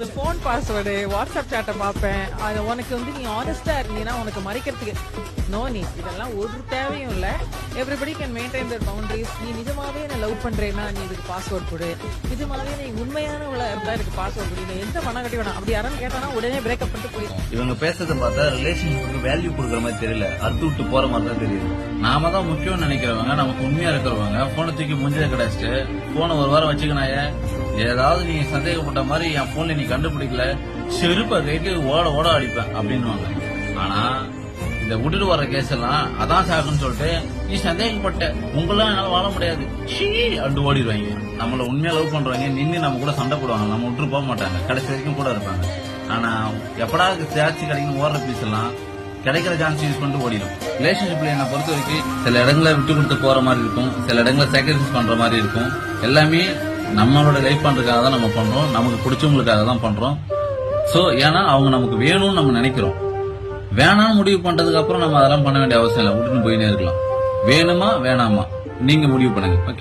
இந்த phone password WhatsApp சாட்டை பார்ப்பேன். அது உனக்கு வந்து நீ ஆனஸ்டா இருந்தீங்கன்னா உனக்கு மறைக்கிறதுக்கு நோ நீட். இதெல்லாம் ஒரு தேவையும் இல்ல. Everybody can maintain their boundaries. நீ நிஜமாவே என்ன லவ் பண்றேன்னா நீ இதுக்கு பாஸ்வேர்ட் கொடு. நிஜமாவே நீ உண்மையானவளா இருந்தா இதுக்கு பாஸ்வேர்ட் கொடு. எந்த மன கட்டி வேணாம். அப்படி யாரும் கேட்டானா உடனே பிரேக்கப் பண்ணிட்டு போயிடும். இவங்க பேசுறத பார்த்தா ரிலேஷன்ஷிப்புக்கு வேல்யூ கொடுக்குற மாதிரி தெரியல, அறுத்து விட்டு போற மாதிரி தான் தெரியுது. நாம தான் முக்கியம்னு நினைக்கிறவங்க, நமக்கு உண்மையா இருக்கிறவங்க போனை தூக்கி முஞ்சில கிடைச்சிட்டு போனை ஒரு வாரம் வச்சுக்கினாய, ஏதாவது நீ சந்தேகப்பட்ட மாதிரி என் போன்ல நீ கண்டுபிடிக்கல, செருப்பை கேட்டு ஓட ஓட அடிப்பேன் அப்படின்னுவாங்க. ஆனா இந்த விட்டுட்டு வர கேஸ் எல்லாம் அதான் சாக்குன்னு சொல்லிட்டு நீ சந்தேகப்பட்ட உங்களாம் என்னால வாழ முடியாது அண்டு ஓடிடுவாங்க. நம்மள உண்மையா லவ் பண்றவங்க நின்று நம்ம கூட சண்டை போடுவாங்க, நம்ம விட்டு போக மாட்டாங்க, கடைசி வரைக்கும் கூட இருப்பாங்க. ஆனா எப்படா சாட்சி கிடைக்கணும் ஓடுற பீஸ் எல்லாம் கிடைக்கிற சான்ஸ் யூஸ் பண்ணிட்டு ஓடிடும். ரிலேஷன்ஷிப்ல என்ன பொறுத்த வரைக்கும் சில இடங்களை விட்டு கொடுத்து போற மாதிரி இருக்கும், சில இடங்களை சாக்ரிஃபைஸ் பண்ற மாதிரி இருக்கும். எல்லாமே நம்மளோட லைஃப் பண்றதுக்காக தான் நம்ம பண்றோம், நமக்கு பிடிச்சவங்களுக்காக தான் பண்றோம். சோ ஏன்னா அவங்க நமக்கு வேணும்னு நம்ம நினைக்கிறோம். வேணாம்னு முடிவு பண்றதுக்கு அப்புறம் நம்ம அதெல்லாம் பண்ண வேண்டிய அவசியம் இல்லை, விட்டுன்னு போயினே இருக்கலாம். வேணுமா வேணாமா நீங்க முடிவு பண்ணுங்க. ஓகே.